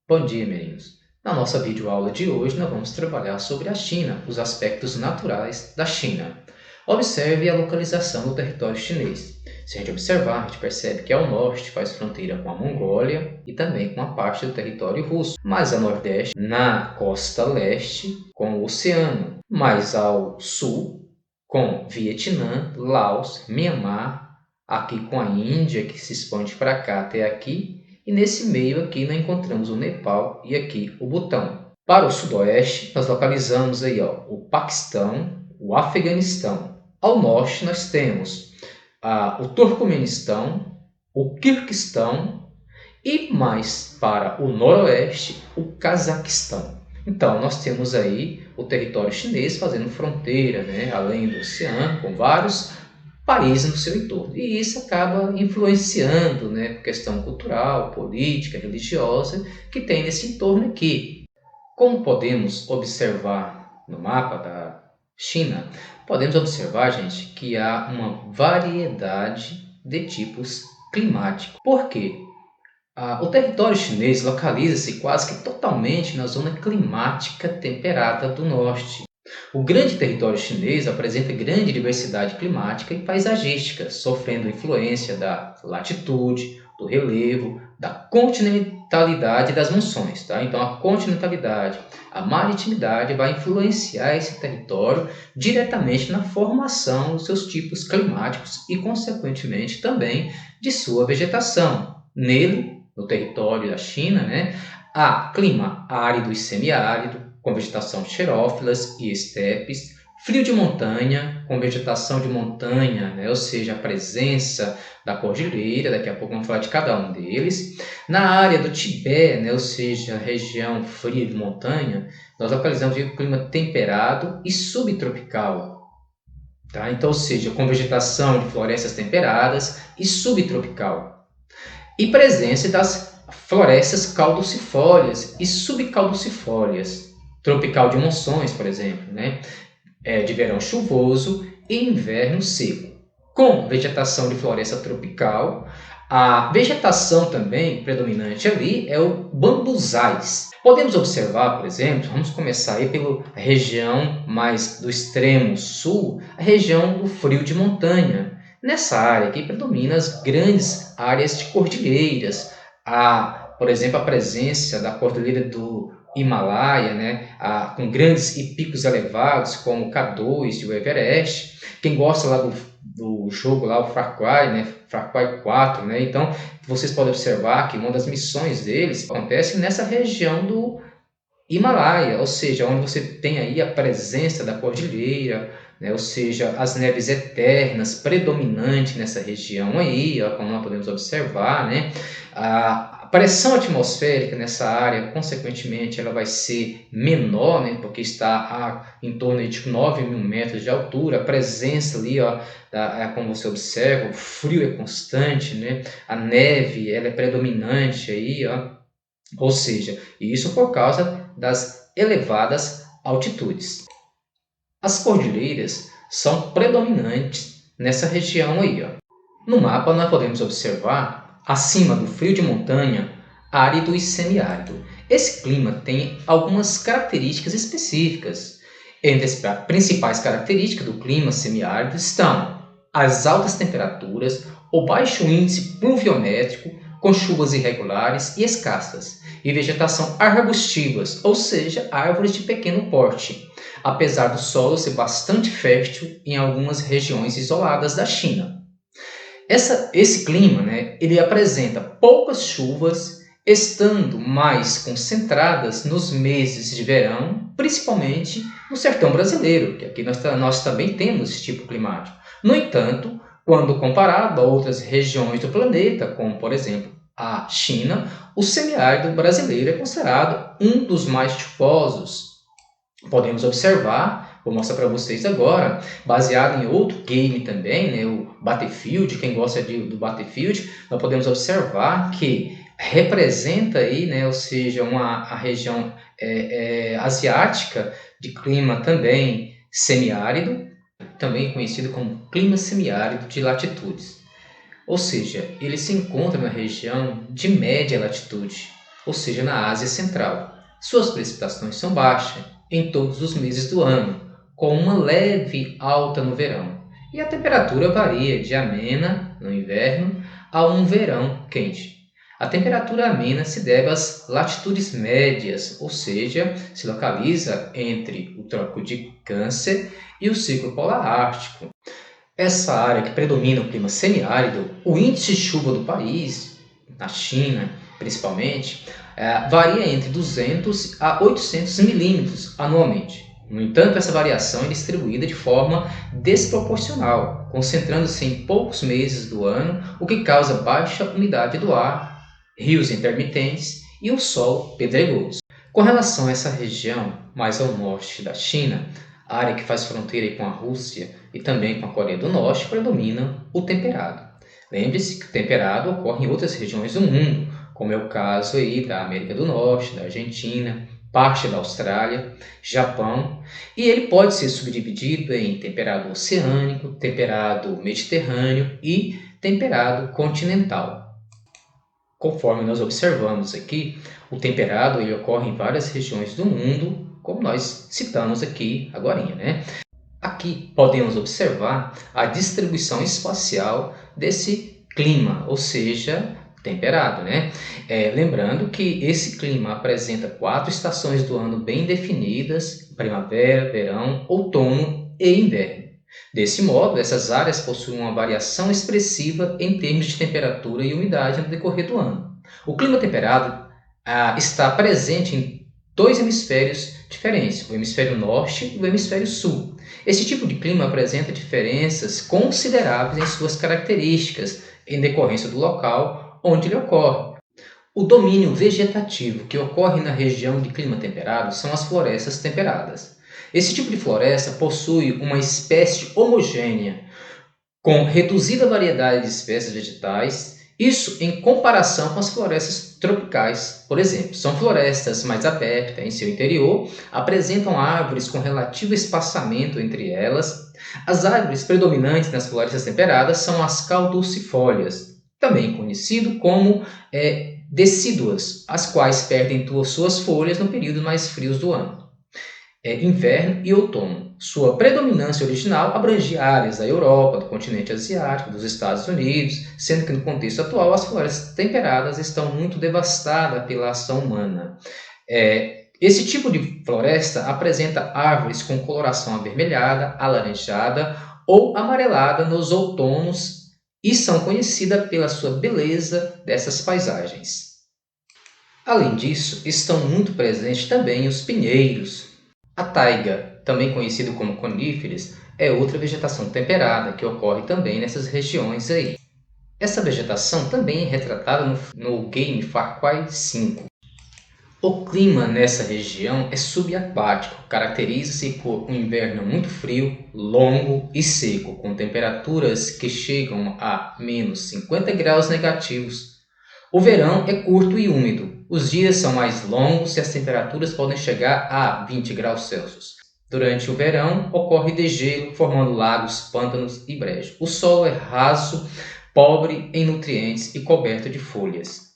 Bom dia, meninos! Na nossa videoaula de hoje, nós vamos trabalhar sobre a China, os aspectos naturais da China. Observe a localização do território chinês. Se a gente observar, a gente percebe que ao norte faz fronteira com a Mongólia e também com a parte do território russo. Mais a nordeste, na costa leste, com o oceano. Mais ao sul, com Vietnã, Laos, Myanmar, aqui com a Índia, que se expande para cá até aqui. E nesse meio aqui nós encontramos o Nepal e aqui o Butão. Para o sudoeste, nós localizamos aí, o Paquistão, o Afeganistão. Ao norte nós temos o Turcomenistão, o Quirguistão e mais para o noroeste, o Cazaquistão. Então, nós temos aí o território chinês fazendo fronteira, né, além do oceano, com vários países no seu entorno. E isso acaba influenciando, né, a questão cultural, política, religiosa que tem nesse entorno aqui. Como podemos observar no mapa da China, podemos observar, gente, que há uma variedade de tipos climáticos. Por quê? O território chinês localiza-se quase que totalmente na zona climática temperada do norte. O grande território chinês apresenta grande diversidade climática e paisagística, sofrendo influência da latitude, do relevo, da continentalidade das monções. Tá? Então, a continentalidade, a maritimidade vai influenciar esse território diretamente na formação dos seus tipos climáticos e, consequentemente, também de sua vegetação. Nele, no território da China, né, há clima árido e semiárido, com vegetação xerófilas e estepes, frio de montanha, com vegetação de montanha, né, ou seja, a presença da cordilheira, daqui a pouco vamos falar de cada um deles. Na área do Tibete, né, ou seja, região fria de montanha, nós localizamos o clima temperado e subtropical. Tá? Então, ou seja, com vegetação de florestas temperadas e subtropical. E presença das florestas caducifólias e subcaducifólias, tropical de monções, por exemplo, né? De verão chuvoso e inverno seco. Com vegetação de floresta tropical, a vegetação também predominante ali é o bambuzais. Podemos observar, por exemplo, vamos começar aí pela região mais do extremo sul, a região do frio de montanha. Nessa área aqui predomina as grandes áreas de cordilheiras, por exemplo, a presença da cordilheira do Himalaia, né, com grandes e picos elevados, como o K2 e o Everest. Quem gosta lá do jogo, lá, o Far Cry, né, Far Cry 4, né, então vocês podem observar que uma das missões deles acontece nessa região do Himalaia, ou seja, onde você tem aí a presença da cordilheira, né, ou seja, as neves eternas predominantes nessa região aí, como nós podemos observar, né, a pressão atmosférica nessa área, consequentemente, ela vai ser menor, né, porque está em torno de 9.000 metros de altura. A presença ali, como você observa, o frio é constante, né, a neve ela é predominante aí, ou seja, isso por causa das elevadas altitudes. As cordilheiras são predominantes nessa região aí. No mapa nós podemos observar, acima do frio de montanha, árido e semiárido. Esse clima tem algumas características específicas. Entre as principais características do clima semiárido estão as altas temperaturas, o baixo índice pluviométrico, com chuvas irregulares e escassas, e vegetação arbustivas, ou seja, árvores de pequeno porte, apesar do solo ser bastante fértil em algumas regiões isoladas da China. Esse clima, né, ele apresenta poucas chuvas, estando mais concentradas nos meses de verão, principalmente no sertão brasileiro, que aqui nós também temos esse tipo climático. No entanto, quando comparado a outras regiões do planeta, como por exemplo a China, o semiárido brasileiro é considerado um dos mais chuvosos. Podemos observar, vou mostrar para vocês agora, baseado em outro game também, né, o Battlefield. Quem gosta do Battlefield, nós podemos observar que representa aí, né, ou seja, a região asiática de clima também semiárido, também conhecido como clima semiárido de latitudes. Ou seja, ele se encontra na região de média latitude, ou seja, na Ásia Central. Suas precipitações são baixas em todos os meses do ano, com uma leve alta no verão, e a temperatura varia de amena no inverno a um verão quente. A temperatura amena se deve às latitudes médias, ou seja, se localiza entre o Trópico de Câncer e o Círculo Polar Ártico. Essa área que predomina o clima semiárido, o índice de chuva do país, na China principalmente, varia entre 200 a 800 milímetros anualmente. No entanto, essa variação é distribuída de forma desproporcional, concentrando-se em poucos meses do ano, o que causa baixa umidade do ar, rios intermitentes e o solo pedregoso. Com relação a essa região mais ao norte da China, a área que faz fronteira com a Rússia e também com a Coreia do Norte, predomina o temperado. Lembre-se que o temperado ocorre em outras regiões do mundo, como é o caso aí da América do Norte, da Argentina, parte da Austrália, Japão, e ele pode ser subdividido em temperado oceânico, temperado mediterrâneo e temperado continental. Conforme nós observamos aqui, o temperado ele ocorre em várias regiões do mundo, como nós citamos aqui agorinha, né? Aqui podemos observar a distribuição espacial desse clima, ou seja, temperado, né? Lembrando que esse clima apresenta 4 estações do ano bem definidas: primavera, verão, outono e inverno. Desse modo, essas áreas possuem uma variação expressiva em termos de temperatura e umidade no decorrer do ano. O clima temperado está presente em 2 hemisférios diferentes, o hemisfério norte e o hemisfério sul. Esse tipo de clima apresenta diferenças consideráveis em suas características, em decorrência do local onde ele ocorre. O domínio vegetativo que ocorre na região de clima temperado são as florestas temperadas. Esse tipo de floresta possui uma espécie homogênea, com reduzida variedade de espécies vegetais, isso em comparação com as florestas tropicais. Por exemplo, são florestas mais abertas em seu interior, apresentam árvores com relativo espaçamento entre elas. As árvores predominantes nas florestas temperadas são as caducifólias, também conhecido como decíduas, as quais perdem suas folhas no período mais frios do ano. Inverno e outono. Sua predominância original abrangia áreas da Europa, do continente asiático, dos Estados Unidos, sendo que no contexto atual as florestas temperadas estão muito devastadas pela ação humana. Esse tipo de floresta apresenta árvores com coloração avermelhada, alaranjada ou amarelada nos outonos e são conhecidas pela sua beleza dessas paisagens. Além disso, estão muito presentes também os pinheiros. A taiga, também conhecido como coníferas, é outra vegetação temperada que ocorre também nessas regiões aí. Essa vegetação também é retratada no game Far Cry 5. O clima nessa região é subaquático, caracteriza-se por um inverno muito frio, longo e seco, com temperaturas que chegam a menos 50 graus negativos. O verão é curto e úmido. Os dias são mais longos e as temperaturas podem chegar a 20 graus Celsius. Durante o verão, ocorre degelo, formando lagos, pântanos e brejos. O solo é raso, pobre em nutrientes e coberto de folhas.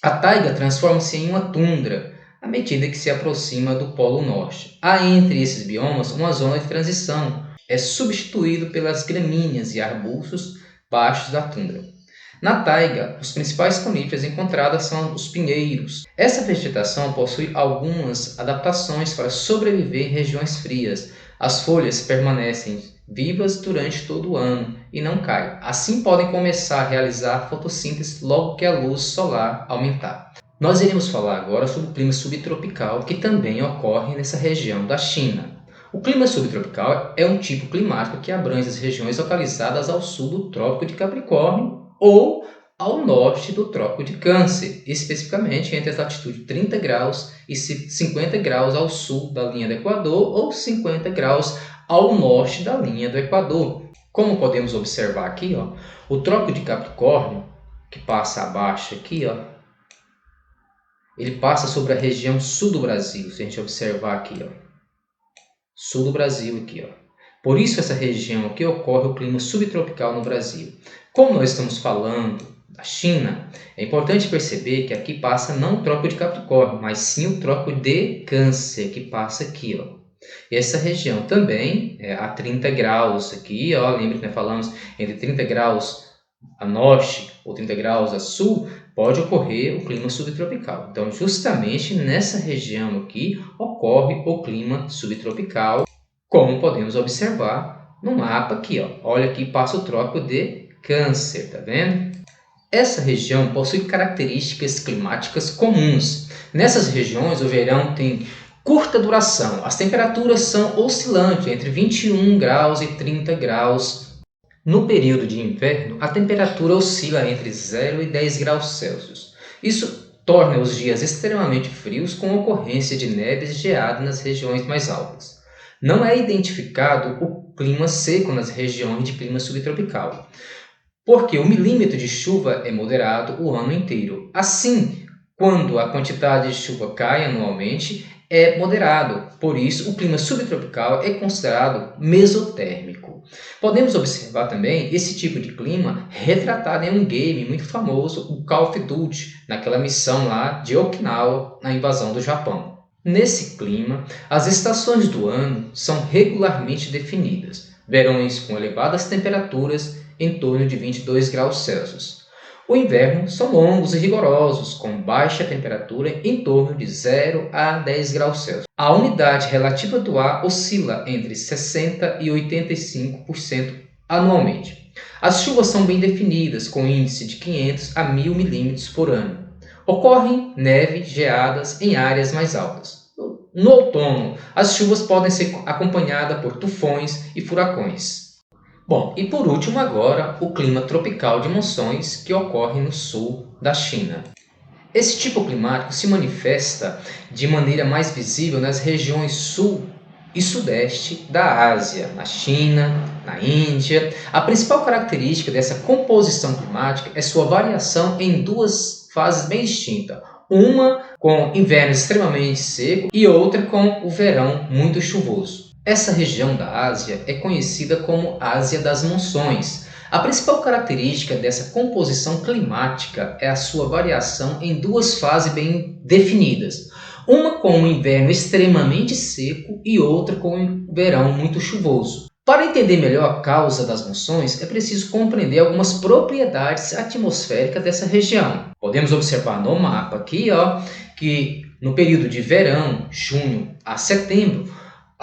A taiga transforma-se em uma tundra à medida que se aproxima do Polo Norte. Há entre esses biomas uma zona de transição. É substituído pelas gramíneas e arbustos baixos da tundra. Na taiga, os principais coníferas encontradas são os pinheiros. Essa vegetação possui algumas adaptações para sobreviver em regiões frias. As folhas permanecem vivas durante todo o ano e não caem. Assim podem começar a realizar fotossíntese logo que a luz solar aumentar. Nós iremos falar agora sobre o clima subtropical, que também ocorre nessa região da China. O clima subtropical é um tipo climático que abrange as regiões localizadas ao sul do Trópico de Capricórnio ou ao norte do Trópico de Câncer, especificamente entre as latitudes 30 graus e 50 graus ao sul da linha do Equador ou 50 graus ao norte da linha do Equador. Como podemos observar aqui, o Trópico de Capricórnio, que passa abaixo aqui, ele passa sobre a região sul do Brasil, se a gente observar aqui, sul do Brasil aqui, Por isso essa região aqui ocorre o clima subtropical no Brasil. Como nós estamos falando a China, é importante perceber que aqui passa não o trópico de Capricórnio, mas sim o trópico de Câncer, que passa aqui, ó. E essa região também é a 30 graus aqui, ó, lembra que nós falamos entre 30 graus a norte ou 30 graus a sul, pode ocorrer o clima subtropical. Então, justamente nessa região aqui ocorre o clima subtropical, como podemos observar no mapa aqui, ó. Olha aqui passa o trópico de Câncer, tá vendo? Essa região possui características climáticas comuns. Nessas regiões, o verão tem curta duração. As temperaturas são oscilantes entre 21 graus e 30 graus. No período de inverno, a temperatura oscila entre 0 e 10 graus Celsius. Isso torna os dias extremamente frios, com ocorrência de neves e geada nas regiões mais altas. Não é identificado o clima seco nas regiões de clima subtropical, porque o milímetro de chuva é moderado o ano inteiro. Assim, quando a quantidade de chuva cai anualmente, é moderado. Por isso, o clima subtropical é considerado mesotérmico. Podemos observar também esse tipo de clima retratado em um game muito famoso, o Call of Duty, naquela missão lá de Okinawa, na invasão do Japão. Nesse clima, as estações do ano são regularmente definidas. Verões com elevadas temperaturas em torno de 22 graus Celsius. O inverno são longos e rigorosos, com baixa temperatura em torno de 0 a 10 graus Celsius. A umidade relativa do ar oscila entre 60% e 85% anualmente. As chuvas são bem definidas, com índice de 500 a 1000 milímetros por ano. Ocorrem neve, geadas em áreas mais altas. No outono, as chuvas podem ser acompanhadas por tufões e furacões. Bom, e por último agora, o clima tropical de monções que ocorre no sul da China. Esse tipo climático se manifesta de maneira mais visível nas regiões sul e sudeste da Ásia, na China, na Índia. A principal característica dessa composição climática é sua variação em duas fases bem distintas. Uma com inverno extremamente seco e outra com o verão muito chuvoso. Essa região da Ásia é conhecida como Ásia das Monções. A principal característica dessa composição climática é a sua variação em duas fases bem definidas. Uma com um inverno extremamente seco e outra com um verão muito chuvoso. Para entender melhor a causa das monções, é preciso compreender algumas propriedades atmosféricas dessa região. Podemos observar no mapa aqui, ó, que no período de verão, junho a setembro,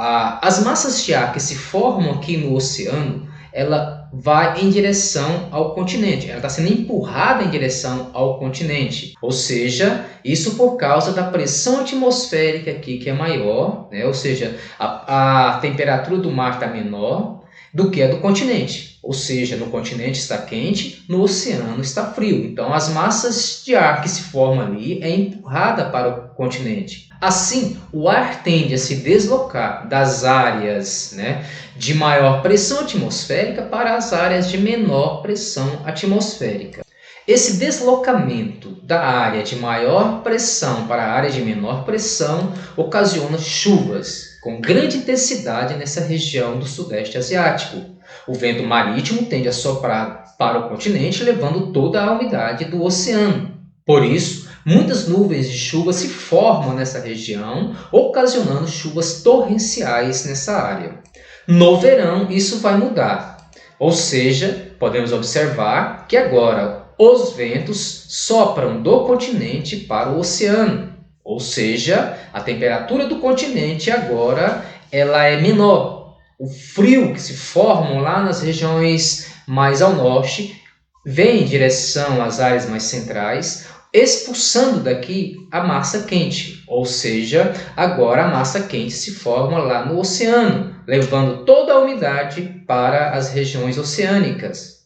as massas de ar que se formam aqui no oceano, ela vai em direção ao continente, ela está sendo empurrada em direção ao continente, ou seja, isso por causa da pressão atmosférica aqui que é maior, né? Ou seja, a temperatura do mar está menor do que a do continente, ou seja, no continente está quente, no oceano está frio, então as massas de ar que se formam ali é empurrada para o continente. Assim, o ar tende a se deslocar das áreas, né, de maior pressão atmosférica para as áreas de menor pressão atmosférica. Esse deslocamento da área de maior pressão para a área de menor pressão ocasiona chuvas com grande intensidade nessa região do Sudeste Asiático. O vento marítimo tende a soprar para o continente, levando toda a umidade do oceano. Por isso, muitas nuvens de chuva se formam nessa região, ocasionando chuvas torrenciais nessa área. No verão, isso vai mudar. Ou seja, podemos observar que agora os ventos sopram do continente para o oceano. Ou seja, a temperatura do continente agora ela é menor. O frio que se forma lá nas regiões mais ao norte vem em direção às áreas mais centrais, expulsando daqui a massa quente. Ou seja, agora a massa quente se forma lá no oceano, levando toda a umidade para as regiões oceânicas.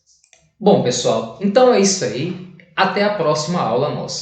Bom, pessoal, então é isso aí. Até a próxima aula nossa.